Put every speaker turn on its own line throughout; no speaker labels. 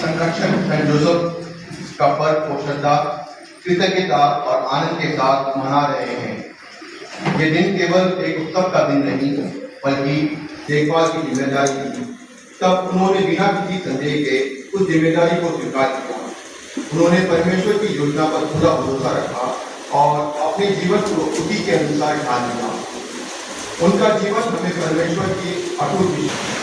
संरक्षक Saint Joseph का पर्व को श्रद्धा, कृतज्ञता और आनंद के साथ मना रहे हैं। ये दिन केवल एक उत्सव का दिन नहीं बल्कि देखभाल की जिम्मेदारी थी। तब उन्होंने बिना किसी संदेह के उस जिम्मेदारी को स्वीकार किया। उन्होंने परमेश्वर की योजना पर पूरा भरोसा रखा और अपने जीवन को उसी के अनुसार ढाल दिया। उनका जीवन हमें परमेश्वर की अटूट विश्वास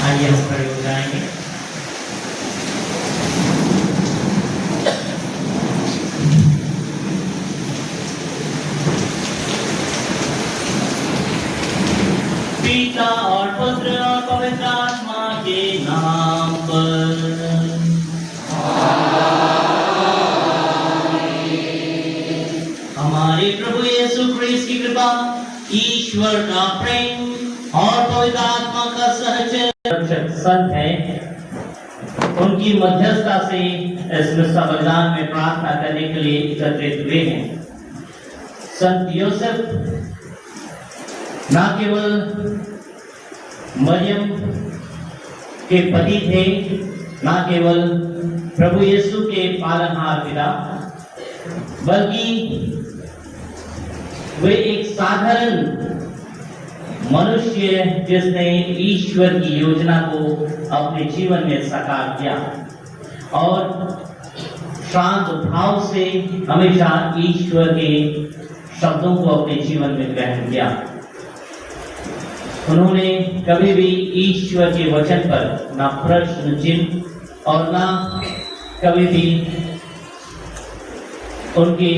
आइए हम खड़े हो जाएंगे। पिता और पुत्र और पवित्र आत्मा के नाम पर हमारे प्रभु यीशु क्रिस्त की कृपा, ईश्वर का प्रेम और पवित्र आत्मा का सहचर्य संत है, उनकी मध्यस्थता से इस मिस्सा बलिदान में प्रार्थना करने के लिए एकत्रित हुए हैं। संत योसेफ न केवल मरियम के पति थे, न केवल प्रभु यीशु के पालनहार पिता, बल्कि वे एक साधारण मनुष्य जिसने ईश्वर की योजना को अपने जीवन में साकार किया और शांत भाव से हमेशा ईश्वर के शब्दों को अपने जीवन में ग्रहण किया। उन्होंने कभी भी ईश्वर के वचन पर ना प्रश्न चिन्ह और ना कभी भी उनके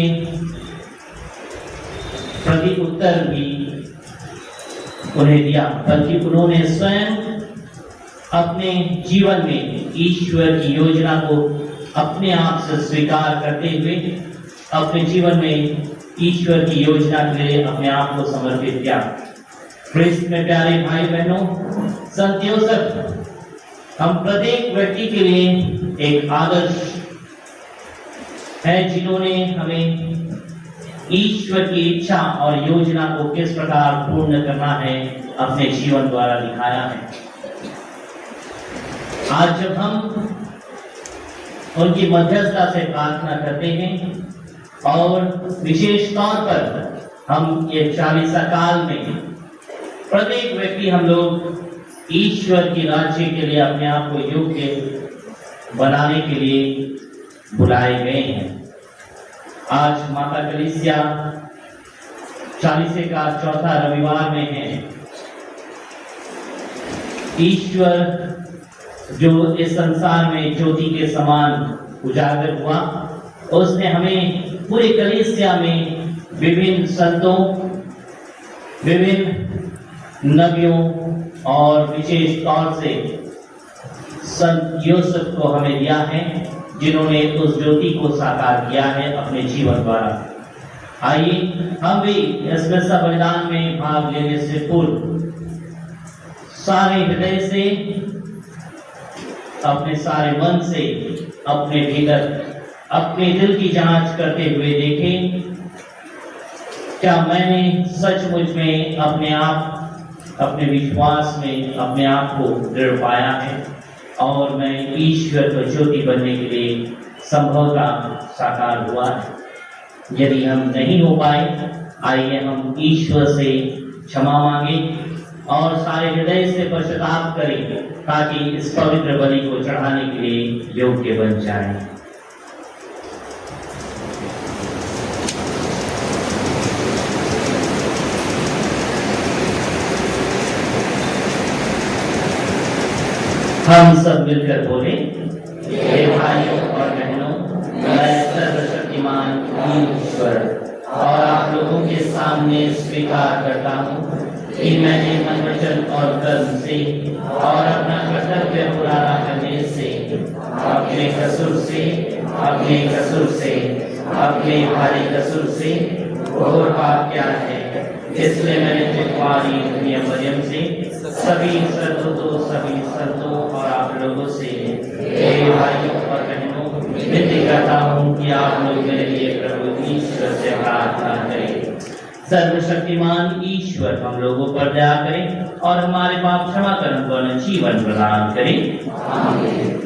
प्रति उत्तर भी उन्हें दिया, बल्कि उन्होंने स्वयं अपने जीवन में ईश्वर की योजना को अपने आप से स्वीकार करते हुए अपने जीवन में ईश्वर की योजना के लिए अपने आप को समर्पित किया। क्रिस्त में प्यारे भाई बहनों, संत योसेफ हम प्रत्येक व्यक्ति के लिए एक आदर्श है, जिन्होंने हमें ईश्वर की इच्छा और योजना को किस प्रकार पूर्ण करना है अपने जीवन द्वारा दिखाया है। आज जब हम उनकी मध्यस्थता से प्रार्थना करते हैं और विशेष तौर पर हम ये 40 काल में प्रत्येक व्यक्ति हम लोग ईश्वर की राज्य के लिए अपने आप को योग्य बनाने के लिए बुलाए गए हैं। आज माता कलीसिया 40 का चौथा रविवार में है। ईश्वर जो इस संसार में ज्योति के समान उजागर हुआ, उसने हमें पूरी कलीसिया में विभिन्न संतों, विभिन्न नबियों और विशेष तौर से संत योसेफ को हमें दिया है, जिन्होंने उस ज्योति को साकार किया है अपने जीवन द्वारा। आइए हम भी इस मिस्सा बलिदान में भाग लेने से पूर्व सारे हृदय से, अपने सारे मन से, अपने भीतर, अपने दिल की जांच करते हुए देखें, क्या मैंने सचमुच में अपने आप, अपने विश्वास में अपने आप को दृढ़ पाया है और मैं ईश्वर को ज्योति बनने के लिए संभवतः साकार हुआ है। यदि हम नहीं हो पाए, आइए हम ईश्वर से क्षमा मांगे और सारे हृदय से पश्चाताप करें, ताकि इस पवित्र बलि को चढ़ाने के लिए योग्य बन जाए। हम सब मिलकर बोले, हे भाइयों और बहनों, मैं सर्वशक्तिमान ईश्वर और आप लोगों के सामने स्वीकार करता हूँ कि मैंने मन, वचन और कर्म से और अपना कर्तव्य पूरा करने से अपने कसूर से अपने भारी कसूर से घोर पाप किया है। इसलिए मैंने तुम्हारी मरियम से सभी संतों और आप लोगों से, हे भाइयों और बहनों, विनती करता हूँ कि आप लोग मेरे लिए प्रभु ईश्वर से प्रार्थना करें। सर्वशक्तिमान ईश्वर हम लोगों पर दया करें और हमारे पाप क्षमा कर हमको जीवन प्रदान करें। आमीन।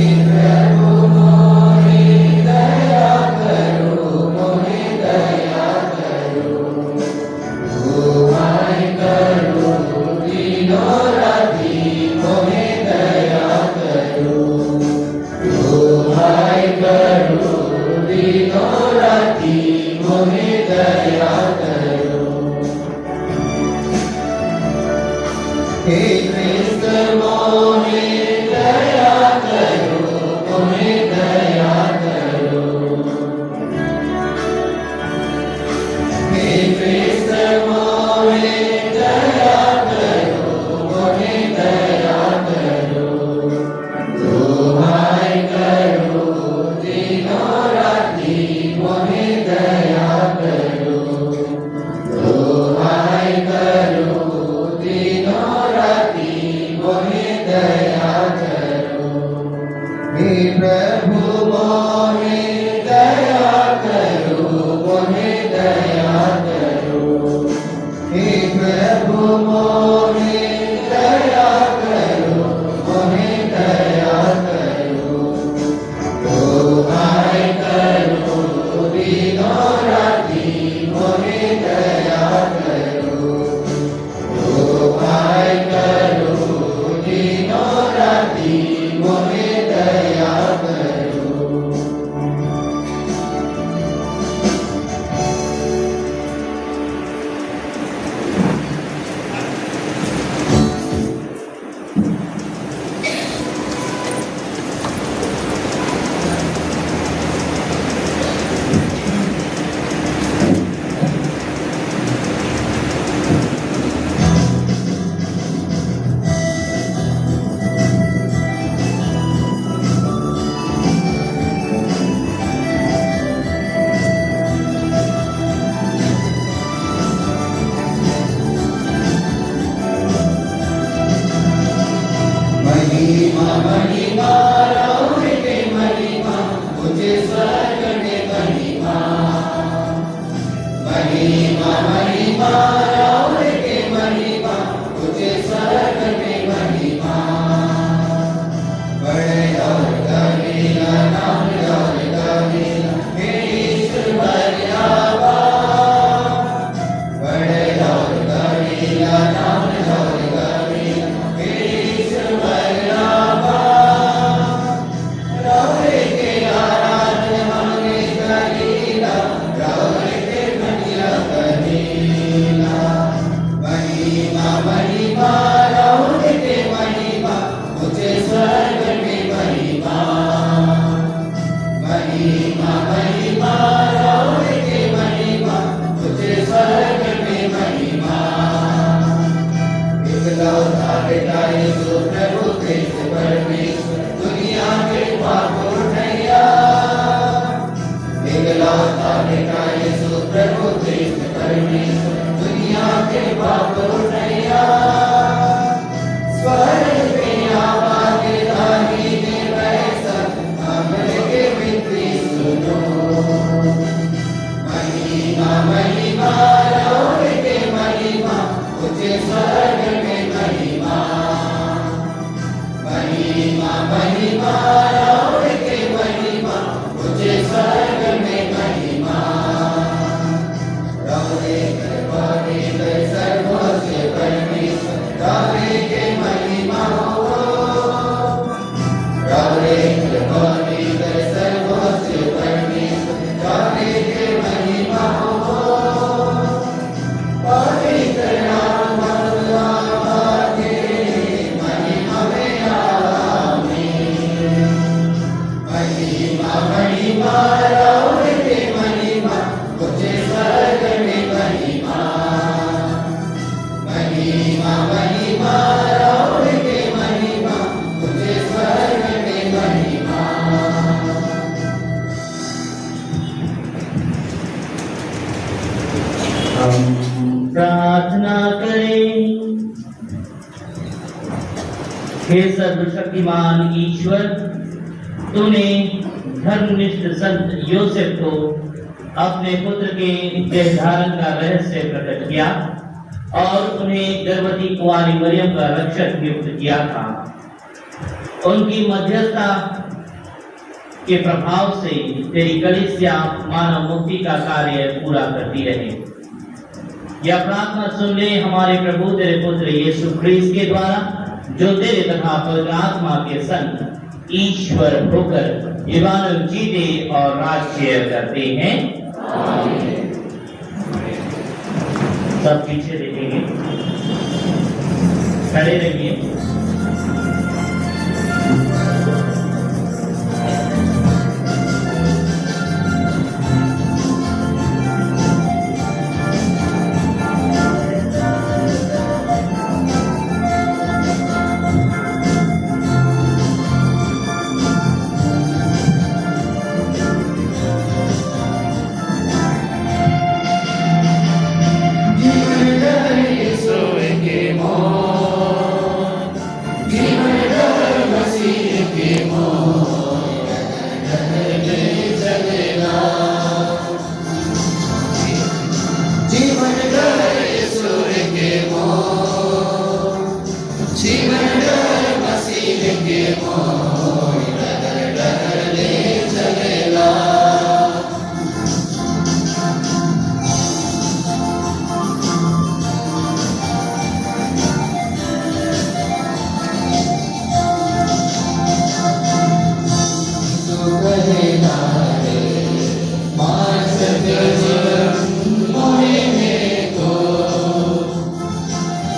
Amen.
महिमा राउर के महिमा मुझे स्वर्ग में महिमा महिमा महिमा राउर के महिमा मुझे स्वर्ग में महिमा बड़े और कबीरा नाम और कबीरा मेरी सुबरियावा बड़े और कबीरा नाम और कबीरा मेरी सुबरियावा राउर के आराधन हमने करीला राउर के महिला करीला महिमा महिमा राउर के महिमा मुझे स्वर्ग में महिमा महिमा महिमा राउर के महिमा मुझे स्वर्ग में महिमा इकलौता बेटा यीशु प्रभु कृष्ण परमेश्वर दुनिया के पाप उठैया इकलौता बेटा यीशु प्रभु कृष्ण परमेश्वर दुनिया के पाप उठैया स्वर्ग में आवाज दाहिने बैसा अमर के विनती सुनो महिमा महिमा राउर के महिमा मुझे स्वर्ग में महिमा महिमा महिमा राउर के महिमा मुझे स्वर्ग में महिमा राउरे कृपाने कर सर्वोच्च परमेश्वर राउरे के महिमा हो राउरे कृपाने कर सर्वोच्च परमेश्वर राउरे के महिमा हो पवित्र नाम के महिमा में आमीन महिमा महिमा राउर के महिमा मुझे स्वर्ग में महिमा महिमा महिमा राउर के महिमा मुझे स्वर्ग में महिमा हम प्रार्थना करें। हे सर्वशक्तिमान ईश्वर, तूने धर्मनिष्ठ संत योसेफ को अपने पुत्र के देह धारण का रहस्य प्रकट किया और उन्हें गर्भवती कुंवारी मरियम का रक्षक नियुक्त किया था। उनकी मध्यस्थता के प्रभाव से तेरी कलीसिया मानव मुक्ति का कार्य पूरा करती रहे। यह प्रार्थना सुन ले हमारे प्रभु तेरे पुत्र यीशु ख्रीस्त के द्वारा, जो तेरे तथा पवित्र आत्मा के संग ईश्वर होकर इवानुएल जीते और राज्य करते हैं। सब पीछे देखेंगे, खड़े रहिए।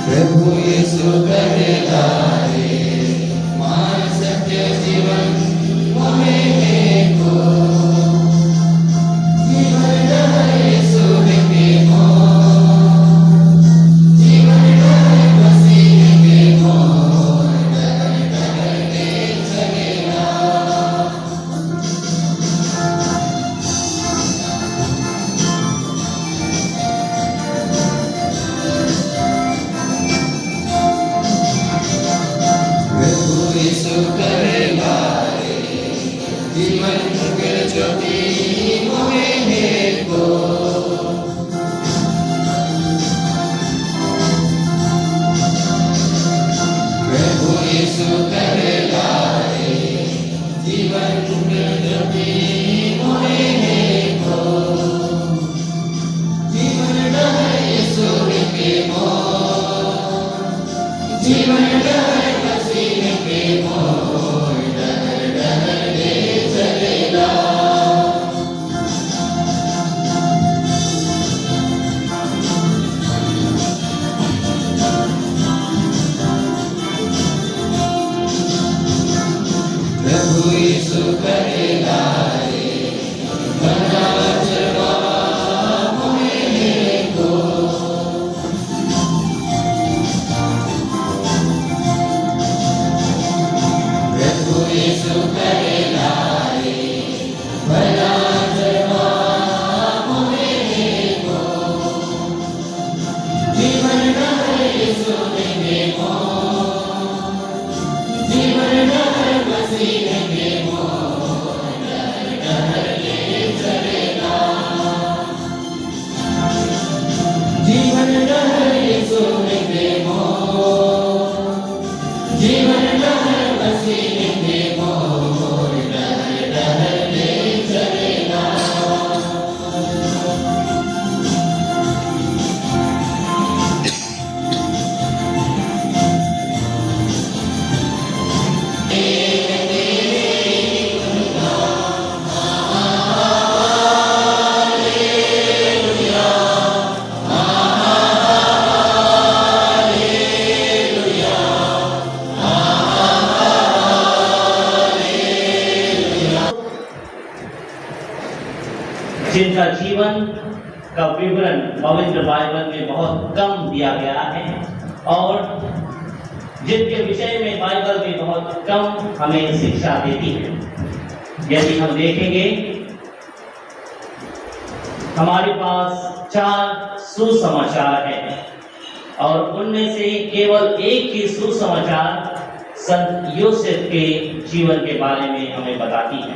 प्रभु यीशु कहेगा रे मान सत्य जीवन हमें देखो जीवन यीशु के मोह जीवन मसीह के मोह डगने चलेगा जिनका जीवन का विवरण पवित्र बाइबल में बहुत कम दिया गया है और जिनके विषय में बाइबल भी बहुत कम हमें शिक्षा देती है। यदि हम देखेंगे, हमारे पास 4 सुसमाचार हैं और उनमें से केवल एक ही सुसमाचार संत योसेफ के जीवन के बारे में हमें बताती है,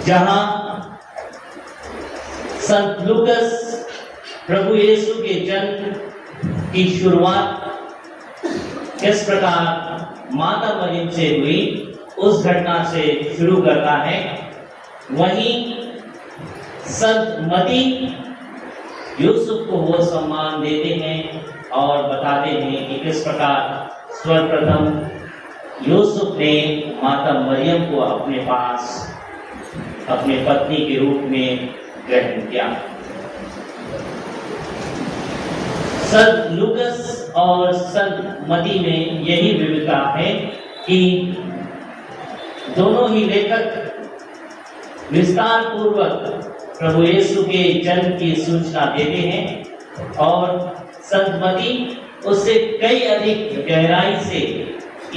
जहां संत लूकस प्रभु यीशु के जन्म की शुरुआत किस प्रकार माता मरियम से हुई उस घटना से शुरू करता है। वहीं संत मती यूसुफ को वो सम्मान देते हैं और बताते हैं कि किस प्रकार सर्वप्रथम यूसुफ ने माता मरियम को अपने पास अपने पत्नी के रूप में ग्रहण किया। संत लूकस और संत मती में यही विविधता है कि दोनों ही लेखक विस्तार पूर्वक प्रभु यीशु के जन्म की सूचना देते हैं और संत मती उससे कई अधिक गहराई से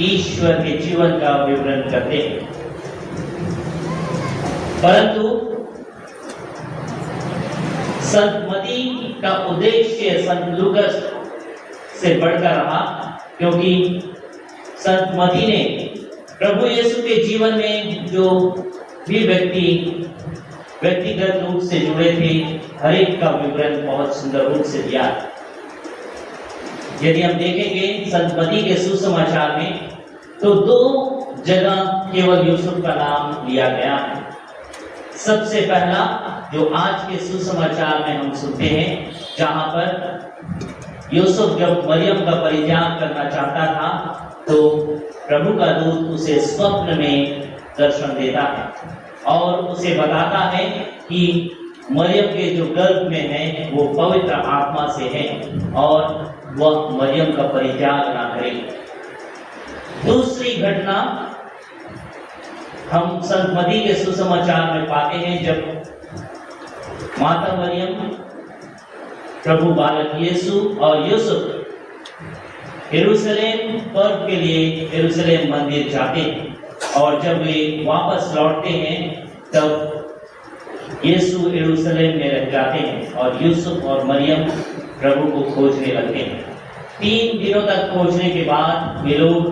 ईश्वर के जीवन का विवरण करते हैं। परंतु संत मती का उद्देश्य संत लूकस से बढ़कर रहा, क्योंकि संत मती ने प्रभु यीशु के जीवन में जो भी व्यक्तिगत रूप से जुड़े थे, हर एक का विवरण बहुत सुंदर रूप से दिया। यदि हम देखेंगे संत मती के सुसमाचार में तो 2 जगह केवल यूसुफ का नाम लिया गया है। सबसे पहला जो आज के सुसमाचार में हम सुनते हैं, जहां पर यूसुफ जब मरियम का परित्याग करना चाहता था तो प्रभु का दूत उसे स्वप्न में दर्शन देता है और उसे बताता है कि मरियम के जो गर्भ में है वो पवित्र आत्मा से है और वह मरियम का परित्याग ना करे। दूसरी घटना हम संत मती के सुसमाचार में पाते हैं, जब माता मरियम, प्रभु बालक यीशु और यूसुफ यरूशलेम पर्व के लिए यरूशलेम मंदिर जाते हैं और जब वे वापस लौटते हैं तब यीशु यरूशलेम में रह जाते हैं और यूसुफ और मरियम प्रभु को खोजने लगते हैं। 3 दिनों तक खोजने के बाद वे लोग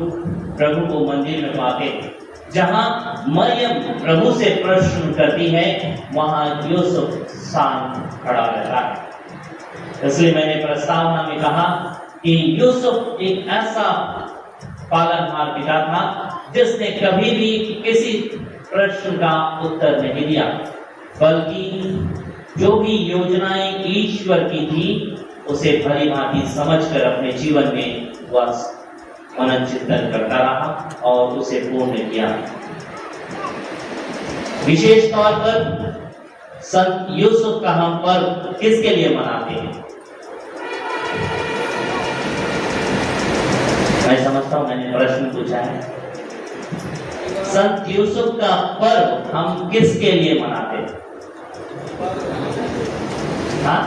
प्रभु को मंदिर में पाते हैं। जहां मरियम प्रभु से प्रश्न करती है, वहां यूसुफ शांत खड़ा रहता है। इसलिए मैंने प्रस्तावना में कहा कि यूसुफ एक ऐसा पालनहार पिता था जिसने कभी भी किसी प्रश्न का उत्तर नहीं दिया, बल्कि जो भी योजनाएं ईश्वर की थी उसे भली भांति समझकर अपने जीवन में वह मनन चिंतन करता रहा और उसे पूर्ण किया। विशेष तौर पर संत यूसुफ का हम पर्व किसके लिए मनाते हैं? मैं समझता हूं मैंने प्रश्न पूछा है। संत यूसुफ का पर्व हम किसके लिए मनाते हैं? हाँ?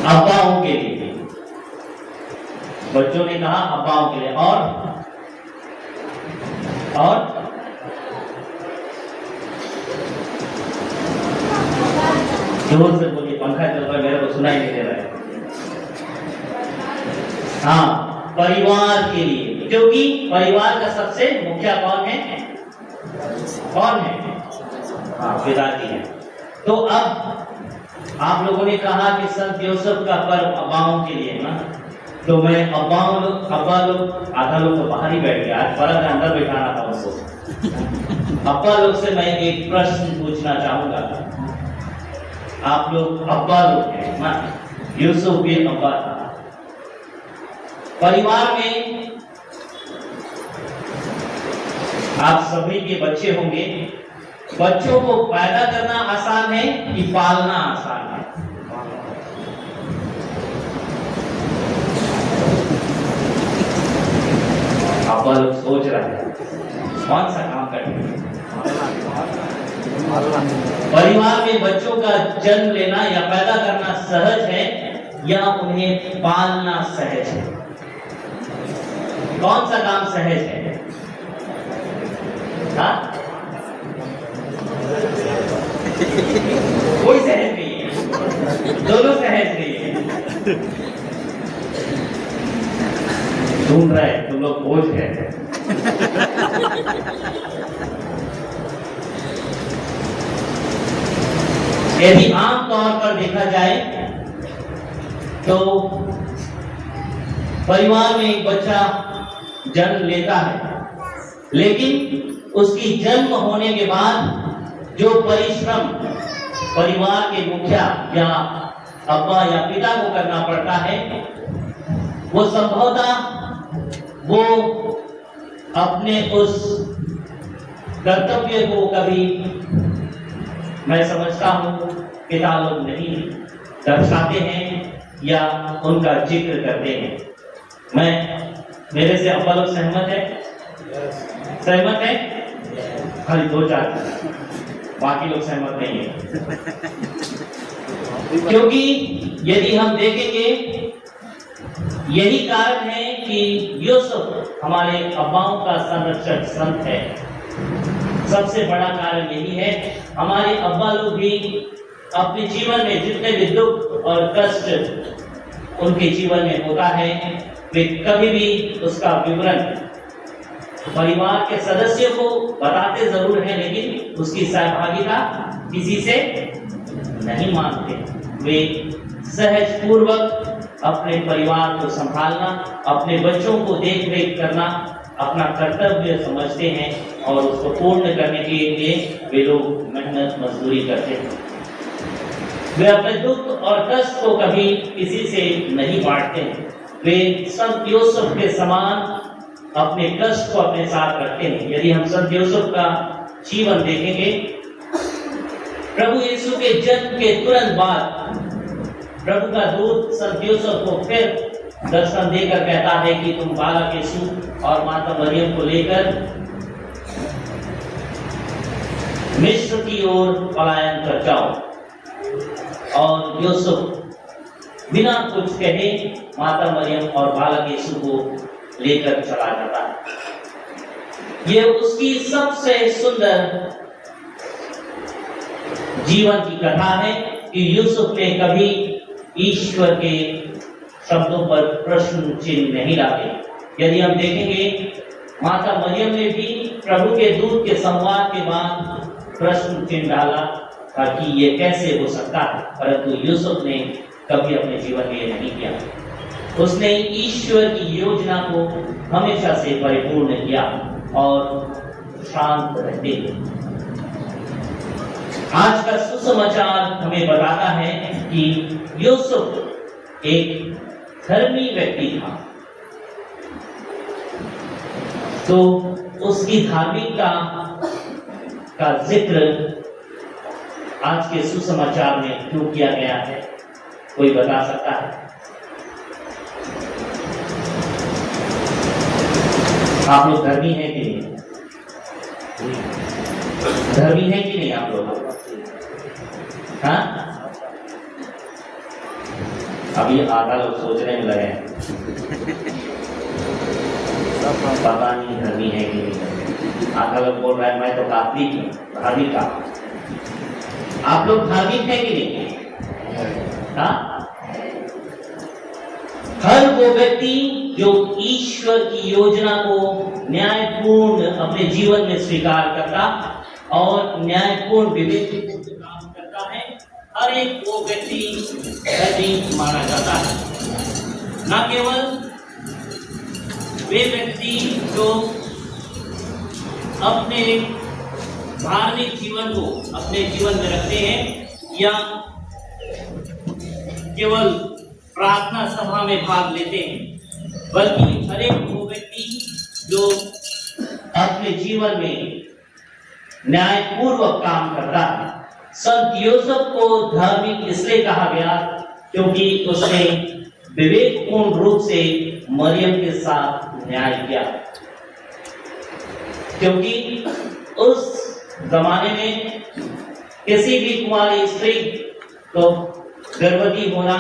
अब्बाओं के लिए, बच्चों ने कहा अब्बाओं के लिए, और जोर से बोलिए, पंखा चल रहा है, मेरे को सुनाई नहीं दे रहा है। हाँ, परिवार के लिए, क्योंकि परिवार का सबसे मुखिया कौन है? कौन है? हाँ, पिताजी है। तो अब आप लोगों ने कहा कि संत यूसुफ का पर्व अब्बाओं के लिए ना, तो मैं अब्बा लोग आधा लोग तो बाहर ही बैठ गया, आज पर्व के अंदर बैठाना था उनको। अब्बा लोग से मैं एक प्रश्न पूछना चाहूंगा। आप लोग अब्बा लोग हैं ना, यूसुफ भी अब्बा था। परिवार में आप सभी के बच्चे होंगे, बच्चों को पैदा करना आसान है कि पालना आसान है? आप लोग सोच रहे हैं कौन सा काम करेंगे? परिवार में बच्चों का जन्म लेना या पैदा करना सहज है या उन्हें पालना सहज है? कौन सा काम सहज है? हाँ? कोई सहज नहीं है, दोनों सहज नहीं है। सुन रहे तुम लोग बोझ गए। यदि आम तौर पर देखा जाए तो परिवार में एक बच्चा जन्म लेता है, लेकिन उसकी जन्म होने के बाद जो परिश्रम परिवार के मुखिया या अब्बा या पिता को करना पड़ता है, वो संभवतः वो अपने उस कर्तव्य को कभी, मैं समझता हूं, पिता लोग नहीं दर्शाते हैं या उनका जिक्र करते हैं। मेरे से अब्बा लोग सहमत है? सहमत है? खाली 2-4, बाकी लोग सहमत नहीं है। क्योंकि यदि हम देखेंगे, यही कारण है कि यूसुफ हमारे अब्बाओं का संरक्षक संत है। सबसे बड़ा कारण यही है। हमारे अब्बा लोग भी अपने जीवन में जितने भी दुख और कष्ट उनके जीवन में होता है, वे कभी भी उसका विवरण परिवार के सदस्यों को बताते जरूर हैं, लेकिन उसकी सहभागिता किसी से नहीं मांगते। वे सहज पूर्वक अपने परिवार को संभालना, अपने बच्चों को देख रेख करना अपना कर्तव्य समझते हैं और उसको पूर्ण करने के लिए वे लोग मेहनत मजदूरी करते हैं। वे अपने दुख और कष्ट को कभी किसी से नहीं बांटते हैं। वे संत यूसुफ के समान अपने कष्ट को अपने साथ रखते हैं। यदि हम संत यूसुफ का जीवन देखेंगे, प्रभु यीशु के जन्म के तुरंत बाद प्रभु का दूत संत यूसुफ को फिर दर्शन देकर कहता है कि तुम बालक यीशु और माता मरियम को लेकर मिस्र की ओर पलायन कर जाओ। और यूसुफ बिना कुछ कहे माता मरियम और बालक यीशु को लेकर चला जाता है। यह उसकी सबसे सुंदर जीवन की कथा है कि यूसुफ ने कभी ईश्वर के शब्दों पर प्रश्न चिन्ह नहीं डाले। यदि हम देखेंगे, माता मरियम ने भी प्रभु के दूत के संवाद के बाद प्रश्न चिन्ह डाला था कि ये कैसे हो सकता है, परंतु यूसुफ ने कभी अपने जीवन में ये नहीं किया। उसने ईश्वर की योजना को हमेशा से परिपूर्ण किया और शांत रहते। आज का सुसमाचार हमें बताता है कि यूसुफ एक धर्मी व्यक्ति था, तो उसकी धार्मिकता का जिक्र आज के सुसमाचार में क्यों किया गया है, कोई बता सकता है? आप लोग धर्मी हैं कि नहीं? धर्मी हैं कि नहीं आप लोग? हाँ, अभी आधा लोग सोचने में लगे हैं, पता नहीं धर्मी है कि नहीं। आधा लोग बोल रहे हैं मैं तो काफी धार्मिक का। आप लोग धार्मिक हैं कि नहीं? हाँ, हर वो व्यक्ति जो ईश्वर की योजना को न्यायपूर्ण अपने जीवन में स्वीकार करता और न्यायपूर्ण विवेक काम करता है, हर एक वो व्यक्ति धर्मी माना जाता है। न केवल वे व्यक्ति जो अपने धार्मिक जीवन को अपने जीवन में रखते हैं या केवल प्रार्थना सभा में भाग लेते हैं, बल्कि हर एक वो व्यक्ति जो अपने जीवन में न्यायपूर्वक काम करता है। संत यूसुफ को धार्मिक इसलिए कहा गया क्योंकि उसने विवेकपूर्ण रूप से मरियम के साथ न्याय किया, क्योंकि उस जमाने में किसी भी कुंवारी स्त्री को गर्भवती होना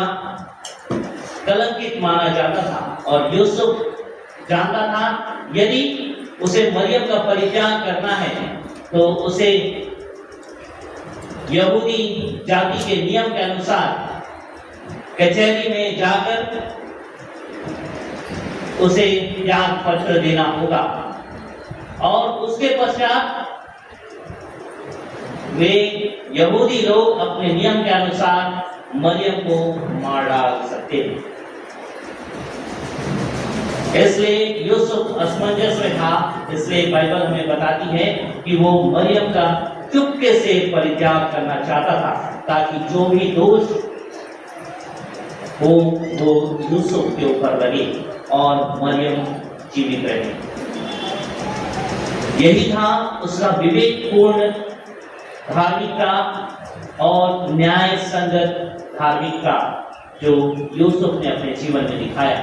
कलंकित माना जाता था और यूसुफ जानता था यदि उसे मरियम का परित्याग करना है तो उसे यहूदी जाति के नियम के अनुसार कचहरी में जाकर उसे त्याग पत्र देना होगा और उसके पश्चात वे यहूदी लोग अपने नियम के अनुसार मरियम को मार डाल सकते थे। इसलिए यूसुफ असमंजस में था, इसलिए बाइबल हमें बताती है कि वो मरियम का चुपके से परित्याग करना चाहता था ताकि जो भी दोष हो वो यूसुफ के ऊपर लगे और मरियम जीवित रहे। यही था उसका विवेकपूर्ण धार्मिकता और न्याय संगत धार्मिकता जो यूसुफ ने अपने जीवन में दिखाया।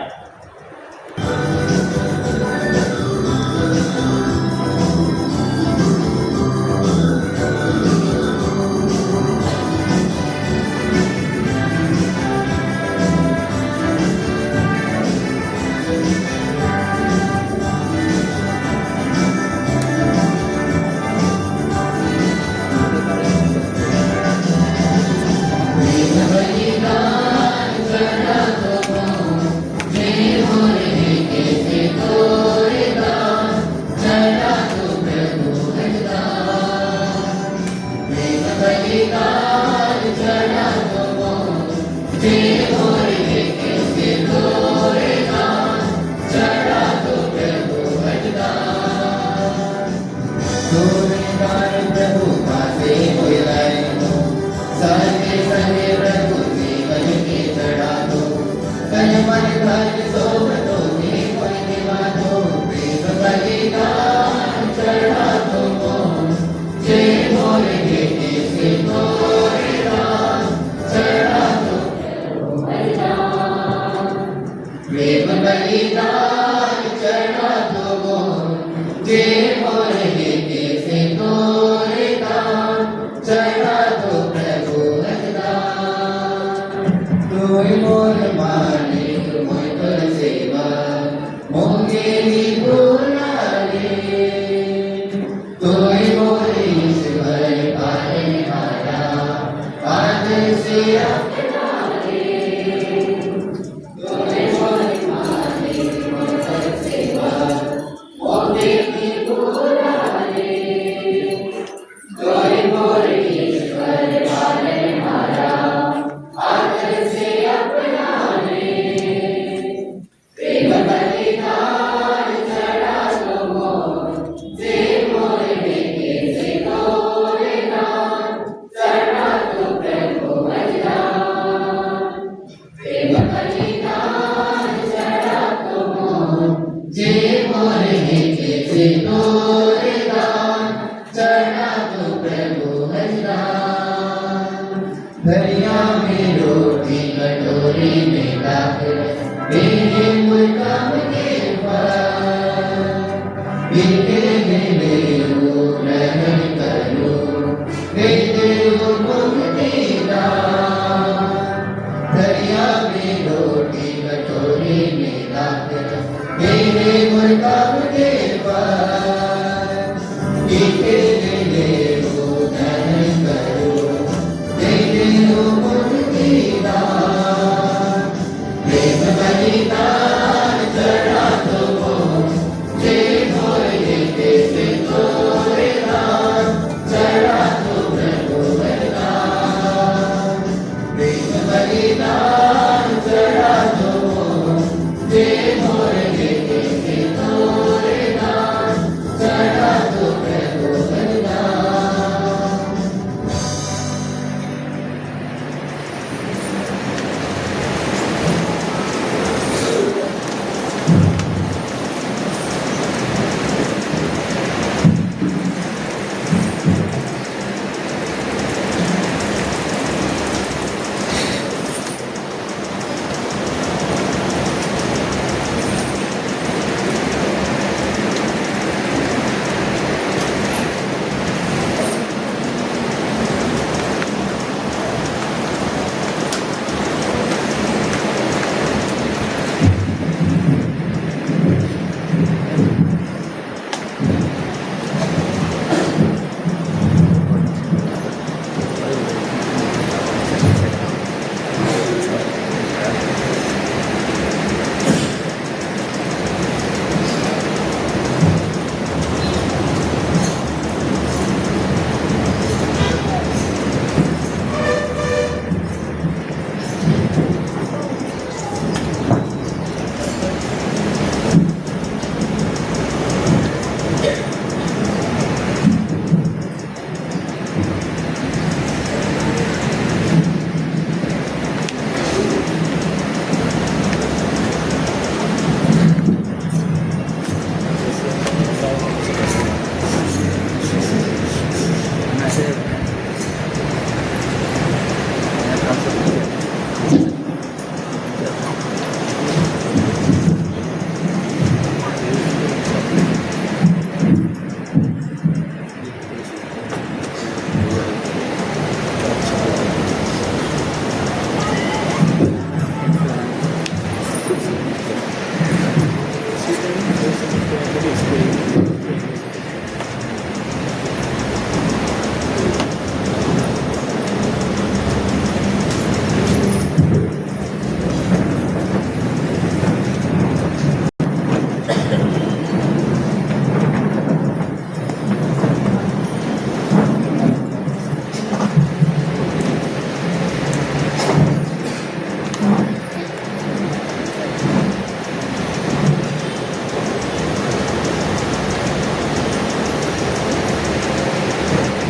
रोटी में दाखिल मेरे मुल्काम के पास इनके मेरे वो रहम करो मेरे वो मुक्तिदा दरिया में रोटी कटोरी में दाखिल मेरे मुल्काम के पास इनके मेरे वो रहम करो मेरे वो मुक्तिदा प्रेम बलिदान चढ़ा दो जे भोरे कैसे तोरे दान चढ़ा दो प्रभु बलिदान प्रेम बलिदान चढ़ा दो जे भोरे कैसे तोरे दान चढ़ा दो प्रभु बलिदान।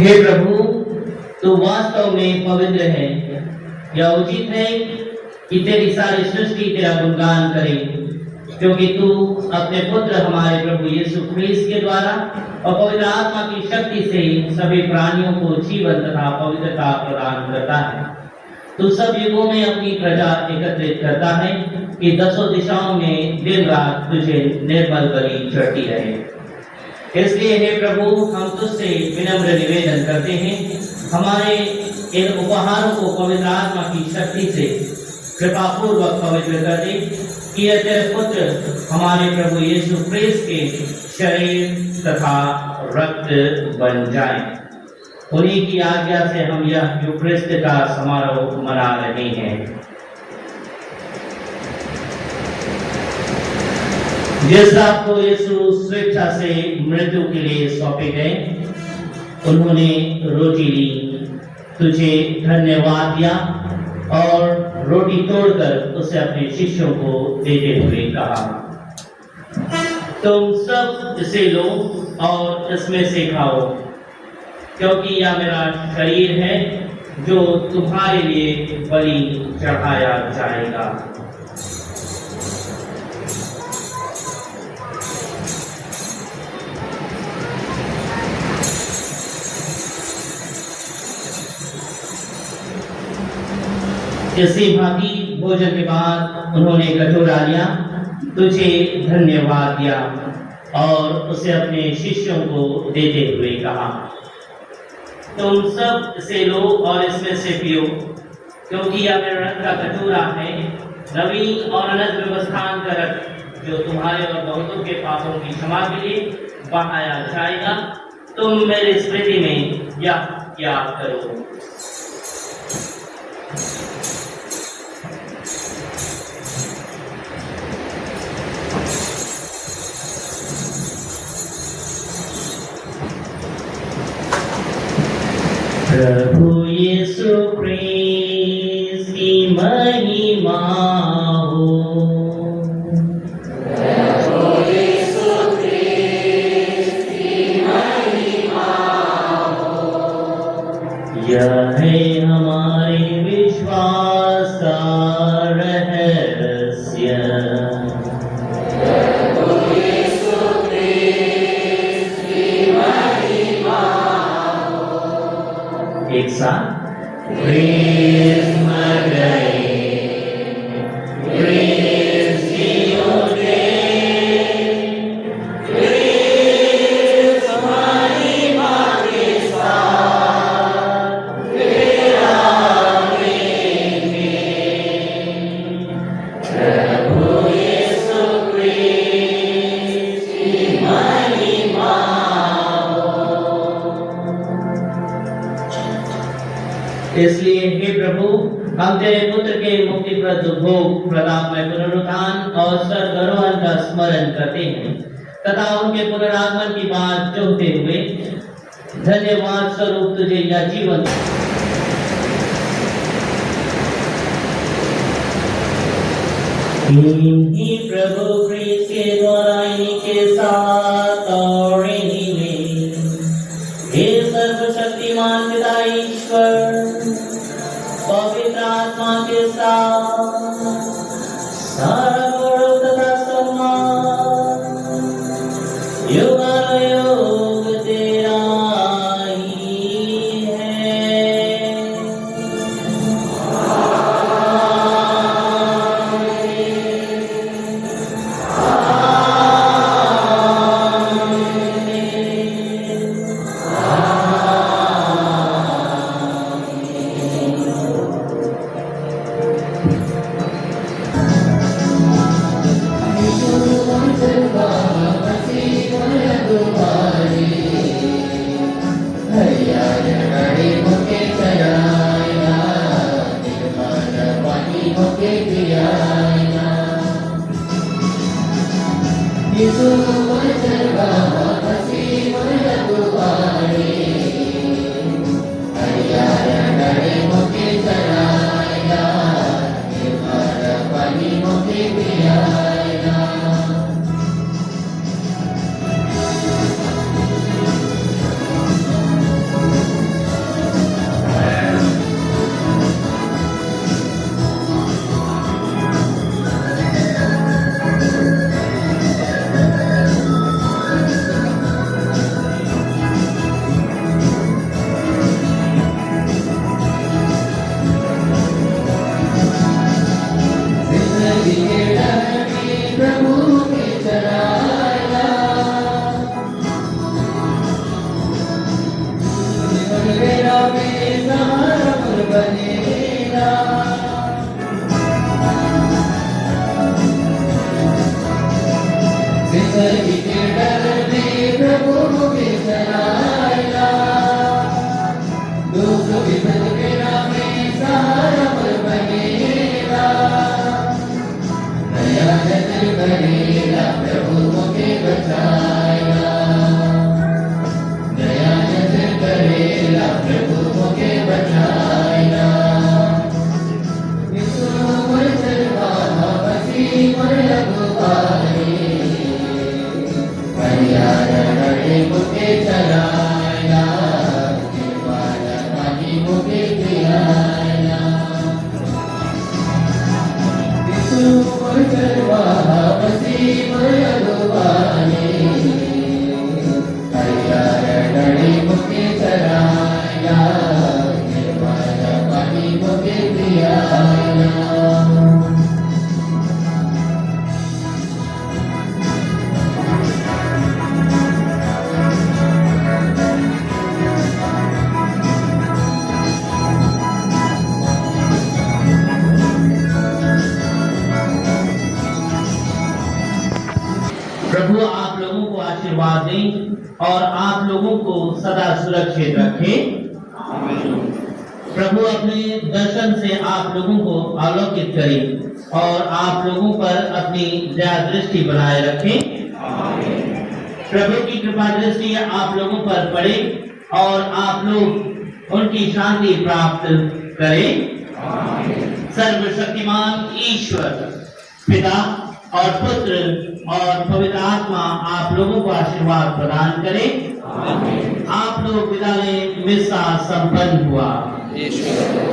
हे प्रभु, तू वास्तव में पवित्र है। यह उचित है कि तेरी सारी सृष्टि तेरा गुणगान करे, क्योंकि तू अपने पुत्र हमारे प्रभु यीशु ख्रीस्त के द्वारा और पवित्र आत्मा की शक्ति से सभी प्राणियों को जीवन तथा पवित्रता प्रदान करता है। तू सब युगों में अपनी प्रजा एकत्रित करता है कि दसों दिशाओं में दिन रात तुझे निर्मल बलि चढ़ती रहे। इसलिए हे प्रभु, हम तुझसे विनम्र निवेदन करते हैं, हमारे इन उपहारों को पवित्र आत्मा की शक्ति से कृपा पूर्वक पवित्र कर दे कि यह तेरे पुत्र हमारे प्रभु यीशु ख्रीस्त के शरीर तथा रक्त बन जाए। उन्हीं की आज्ञा से हम यह यूक्रिस्ट का समारोह मना रहे हैं। जिस रात को यीशु स्वेच्छा से मृत्यु के लिए सौंपे गए, उन्होंने रोटी ली, तुझे धन्यवाद दिया और रोटी तोड़कर उसे अपने शिष्यों को देते हुए कहा, तुम सब इसे लो और इसमें से खाओ, क्योंकि यह मेरा शरीर है जो तुम्हारे लिए बलि चढ़ाया जाएगा। इसी भांति भोजन के बाद उन्होंने कटोरा लिया, तुझे धन्यवाद दिया और उसे अपने शिष्यों को देते हुए कहा, तुम सब इसे लो और इसमें से पियो, क्योंकि यह मेरे रक्त का कटोरा है, नवीन और अनंत व्यवस्थान का रक्त, जो तुम्हारे और बहुतों के पापों की क्षमा के लिए बहाया जाएगा। तुम मेरी स्मृति में यह क्या करो। प्रभु यीशु क्रिस्त की महिमा हो।
प्रभु यीशु क्रिस्त की महिमा हो।
यह है हमारे विश्वास का रहस्य।
प्रभु यीशु क्रिस्त की महिमा हो।
एक साथ क्रिस्त मर गए, क्रिस्त जियोगे, क्रिस्त महिमा के साथ फिर आएंगे। प्रभु यीशु क्रिस्त की महिमा हो। इसलिए हे प्रभु, हम तेरे पुत्र के मुक्तिप्रद भोग, प्रतापमय पुनरुत्थान और स्वर्गारोहण का स्मरण करते हैं तथा उनके पुनरागमन की बात जोहते हुए धन्यवाद स्वरूप तुझे यह जीवन ही प्रभु क्रिस्त के द्वारा इन्हीं के साथ और इन्हीं में हे सर्वशक्तिमान पिता ईश्वर पवित्र आत्मा के साथ सारा गौरव तथा सम्मान युगानुयोग तेरा ही है।
दया नजर करेला प्रभु मुझे बचाएगा।
और आप लोगों को सदा सुरक्षित रखे। प्रभु अपने दर्शन से आप लोगों को आलोकित करे और आप लोगों पर अपनी दया दृष्टि बनाए रखे। प्रभु की कृपा दृष्टि आप लोगों पर पड़े और आप लोग उनकी शांति प्राप्त करें। सर्वशक्तिमान ईश्वर पिता और पुत्र और पवित्र आत्मा आप लोगों को आशीर्वाद प्रदान करे। आप लोग विद्यालय मिसा संपन्न हुआ।
जय जय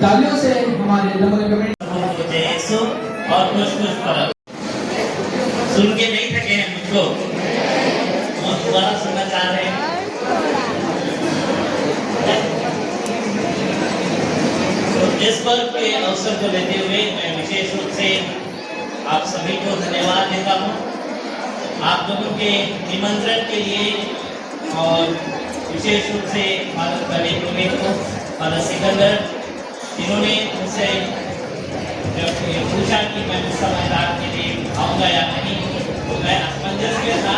तालियों से हमारे नमन कमेटी
जय यीशु और कुछ पर सुन के नहीं थके हैं मुझको और दोबारा सुनना चाह रहे हैं। तो इस पर्व के अवसर को लेते हुए मैं विशेष रूप से आप सभी को धन्यवाद देता हूँ आप लोगों के निमंत्रण के लिए और विशेष रूप से फादर कलीम रोहित को, फादर सिकंदर, इन्होंने मुझसे जब ये पूछा कि मैं उस समय रात के लिए आऊँगा या नहीं, तो मैं असमंजस में था,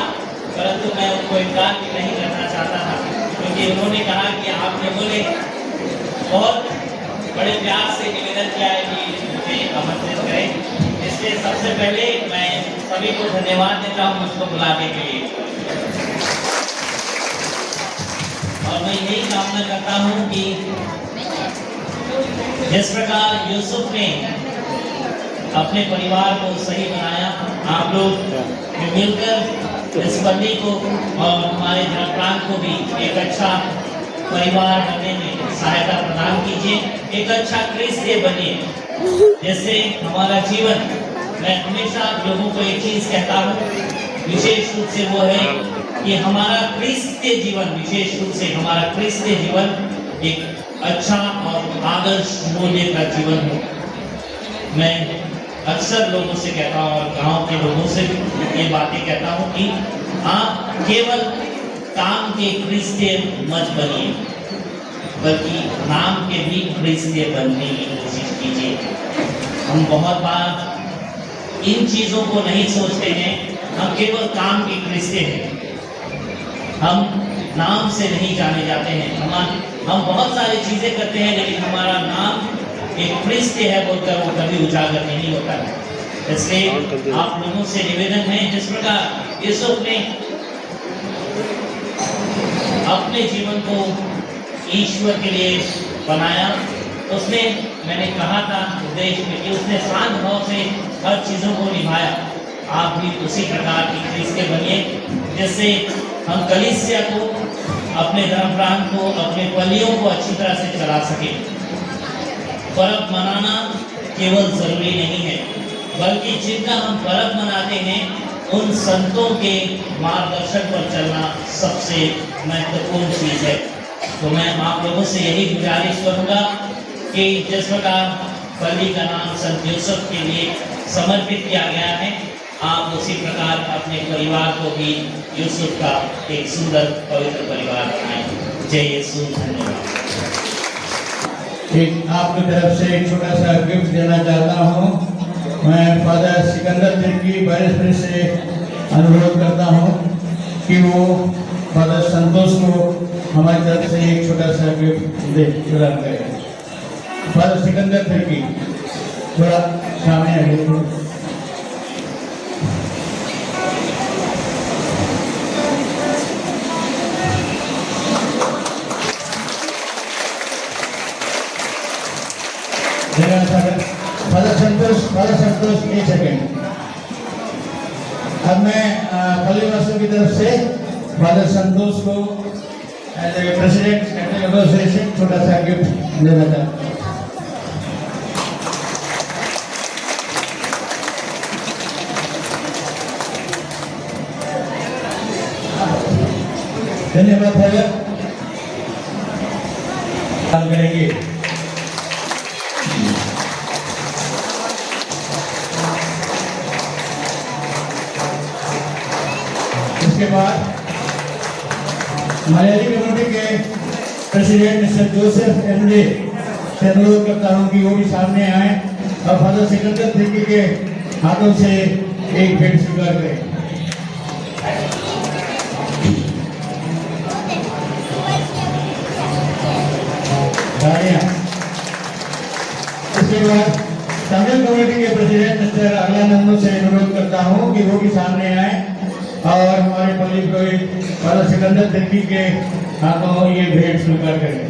परंतु मैं उनको इनकार भी नहीं करना चाहता था, क्योंकि उन्होंने कहा कि आप लोगों ने बहुत बड़े प्यार से निवेदन किया है कि मुझे आमंत्रित करें। इसलिए सबसे पहले मैं सभी को धन्यवाद देता हूँ मुझको बुलाने के लिए, और मैं यही कामना करता हूँ कि जिस प्रकार यूसुफ ने अपने परिवार को सही बनाया, आप लोग मिलकर इस बंदी को और हमारे धर्म प्रांत को भी एक अच्छा परिवार बनने में सहायता प्रदान कीजिए, एक अच्छा क्रिस्तीय बनिए। जैसे हमारा जीवन, मैं हमेशा लोगों को एक चीज कहता हूँ, विशेष रूप से वो है कि हमारा क्रिस्तीय जीवन, विशेष रूप से हमारा क्रिस्तीय जीवन एक अच्छा और आदर्श मूल्य का जीवन हो। मैं अक्सर लोगों से कहता हूँ और गांव के लोगों से ये बातें कहता हूँ कि आप केवल काम के क्रिस्तीय मत बनिए, बल्कि नाम के भी क्रिस्तीय बनने की कोशिश कीजिए। हम बहुत बार इन चीज़ों को नहीं सोचते हैं, हम केवल काम के क्रिस्तीय हैं, हम नाम से नहीं जाने जाते हैं। हम बहुत सारी चीज़ें करते हैं, लेकिन हमारा नाम एक क्रिस्तीय है बोलकर वो कभी उजागर नहीं होता है। इसलिए आप लोगों से निवेदन है, जिस प्रकार यूसुफ ने अपने जीवन को ईश्वर के लिए बनाया, उसने, मैंने कहा था उपदेश में कि उसने शांत भाव से हर चीज़ों को निभाया। आप भी उसी प्रकार की क्रिस्तीय बनिए, जिससे हम कलीसिया को, अपने धर्म प्रांत को, अपने पलियों को अच्छी तरह से चला सके। पर्व मनाना केवल जरूरी नहीं है, बल्कि जिनका हम पर्व मनाते हैं उन संतों के मार्गदर्शन पर चलना सबसे महत्वपूर्ण चीज़ है। तो मैं आप लोगों से यही गुजारिश करूँगा कि जिस प्रकार पल्ली का नाम संत यूसुफ के लिए समर्पित किया गया है, आप उसी प्रकार अपने परिवार को भी यूसुफ का एक सुंदर पवित्र परिवार बनाएं। जय यीशु। धन्यवाद।
एक आपकी तरफ से एक छोटा सा गिफ्ट देना चाहता हूँ। मैं फादर सिकंदर तिर्की बैरिस्टर से अनुरोध करता हूँ कि वो फादर संतोष को हमारी तरफ से एक छोटा सा गिफ्ट दे प्रदान करें। फादर सिकंदर तिर्की थोड़ा सामने आइए। फादर संतोष एक सेकेंड। अब मैं पल्लीवासियों की तरफ से फादर संतोष को एज ए प्रेसिडेंट एसोसिएशन छोटा सा गिफ्ट देना चाहता हूँ। धन्यवाद फादर। करेंगे के बाद मलयाली कम्युनिटी के प्रेसिडेंट मिस्टर जोसेफ एमजे से अनुरोध करता हूं कि वो भी सामने आए और फादर सिकंदर तिर्की के हाथों से एक भेंट स्वीकार करें। इसके बाद तमिल कम्युनिटी के प्रेसिडेंट मिस्टर अगलानंदो से अनुरोध करता हूं कि वो भी सामने आए और हमारे पल्ली पुरोहित फादर सिकंदर तिर्की के हाथों ये भेंट स्वीकार करें।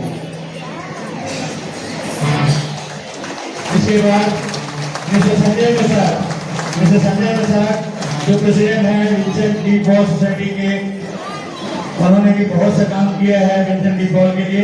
इसके बाद मिस्टर संजय प्रसाद जो प्रेसिडेंट हैं विंसेंट डी पॉल सोसाइटी के, उन्होंने भी बहुत सा काम किया है विंसेंट डी पॉल के लिए।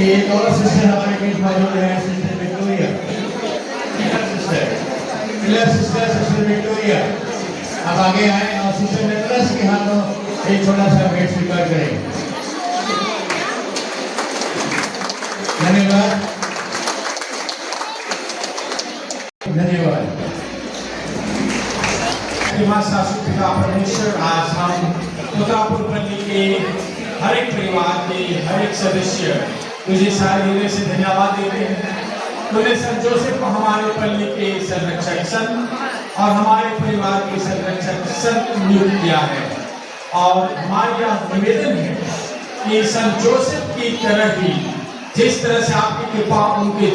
कि एक और सिस्टर हमारे बीच मौजूद है, सिस्टर विक्टोरिया, सिस्टर विक्टोरिया अब आगे आए और सिस्टर नेतरस के हाथों एक छोटा सा भेंट स्वीकार करें। धन्यवाद धन्यवाद।
शासक पिता परमेश्वर, आज हम मुतापुर पल्ली के हर एक परिवार के हर एक सदस्य तुझे सारे हृदय से धन्यवाद देते हैं। तूने संत जोसेफ को हमारे पल्ली के संरक्षक संत और हमारे परिवार के संरक्षक संत नियुक्त किया है और हमारा यह निवेदन है कि संत जोसेफ की तरह ही जिस तरह से आपकी कृपा उनके